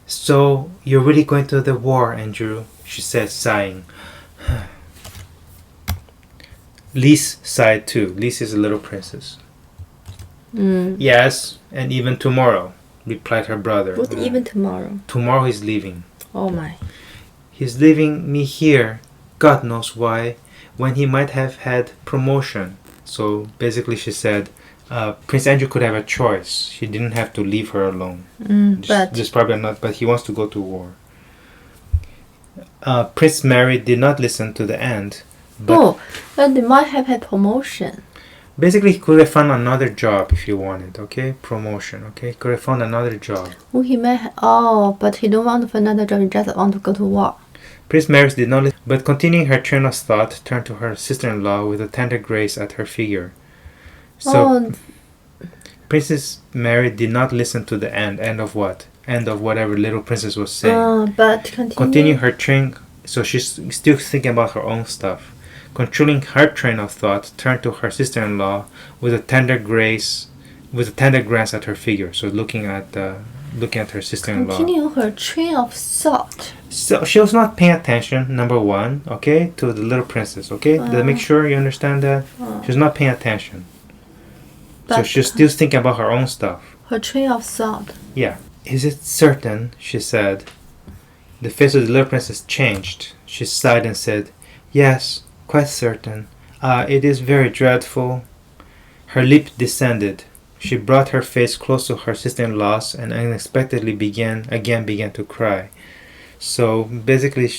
So, you're really going to the war, Andrew, she said, sighing. Lise sighed too. Lise is a little princess. Yes, and even tomorrow, replied her brother. What even tomorrow? Tomorrow he's leaving. Oh my. He's leaving me here, God knows why, when he might have had promotion. So basically she said, Prince Andrew could have a choice. He didn't have to leave her alone. Just probably not, but he wants to go to war. Prince Mary did not listen to the end. But they might have had promotion. Basically, he could have found another job if he wanted, okay? Promotion, okay? Could have found another job. Oh, he may but he don't want to find another job, he just want to go to war. Prince Mary did not listen, but continuing her train of thought, turned to her sister-in-law with a tender grace at her figure. So, Princess Mary did not listen to the end of what? End of whatever little princess was saying. But continuing her train, so she's still thinking about her own stuff. Controlling her train of thought, turned to her sister-in-law with a tender glance at her figure. So looking at her sister-in-law. Continue her train of thought. So she was not paying attention. Number one, okay, to the little princess. Okay, make sure you understand that. She was not paying attention. So she's still thinking about her own stuff. Her train of thought. Yeah. Is it certain? She said. The face of the little princess changed. She sighed and said, "Yes. Quite certain. It is very dreadful." Her lip descended. She brought her face close to her sister-in-law's and unexpectedly began to cry. So basically,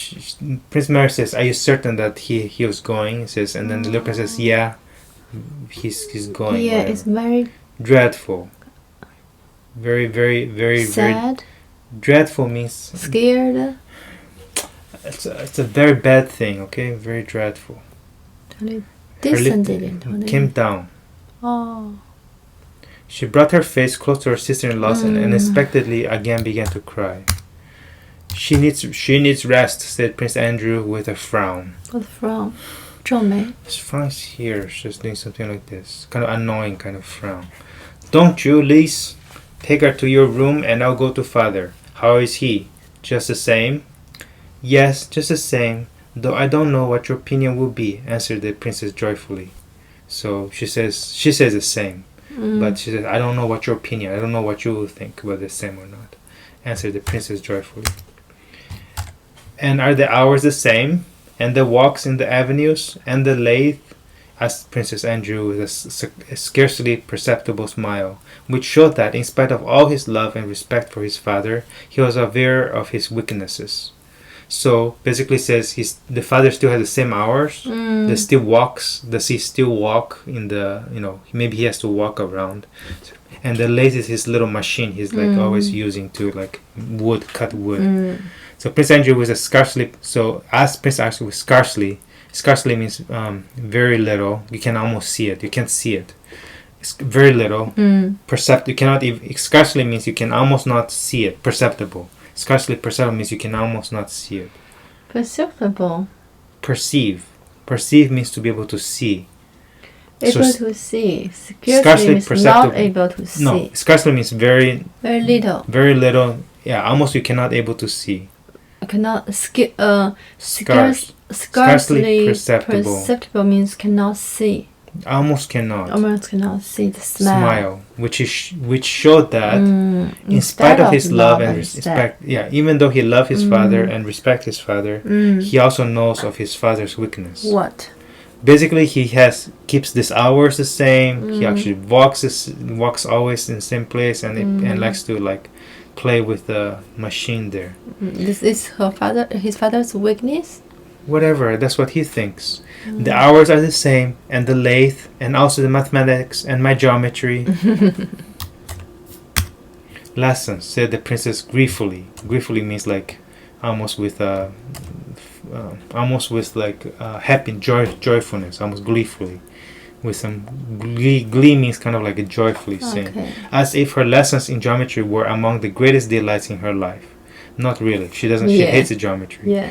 Prince Mary says, "Are you certain that he was going?" He says, and then the little princess says, "Yeah, he's going." Yeah, whatever. It's very dreadful. Very, very, very, sad. Very dreadful means scared. It's a very bad thing, okay? Very dreadful. Descended. Came down. Oh. She brought her face close to her sister-in-law's and unexpectedly again began to cry. She needs rest," said Prince Andrew with a frown. What frown? 皱眉. This frown is here. She's doing something like this. Kind of annoying kind of frown. "Don't you, Lise? Take her to your room and I'll go to father. How is he? Just the same?" "Yes, just the same, though I don't know what your opinion will be," answered the princess joyfully. So she says the same, but she says, "I don't know what your opinion, I don't know what you will think, whether the same or not," answered the princess joyfully. "And are the hours the same, and the walks in the avenues, and the lathe?" asked Princess Andrew with a scarcely perceptible smile, which showed that, in spite of all his love and respect for his father, he was aware of his weaknesses. So basically says the father still has the same hours. He still walks. Does he still walk in the, maybe he has to walk around. And the lathe is his little machine he's like always using to like cut wood. So Prince Andrew was as Prince Andrew was scarcely means very little. You can almost see it. You can't see it. It's very little. You cannot even, scarcely means you can almost not see it. Perceptible. Scarcely perceptible means you can almost not see it. Perceptible. Perceive. Perceive means to be able to see. Able to see. Scarcely means not able to see. No, scarcely means very little. Very little. Yeah, almost you cannot able to see. Cannot. Scarcely perceptible means cannot see. Almost cannot. Almost cannot see the smile. Which showed that in spite of his love and respect, even though he loved his father and respect his father, he also knows of his father's weakness. What? Basically, he keeps these hours the same. He actually walks always in the same place and likes to like play with the machine there. This is his father's weakness? Whatever, that's what he thinks. The hours are the same, and the lathe, and also the mathematics and my geometry. "Lessons," said the princess gleefully. Gleefully means like almost with happy joyfulness, almost gleefully. With some glee means kind of like a joyfully saying, as if her lessons in geometry were among the greatest delights in her life. Not really. She hates the geometry. Yeah.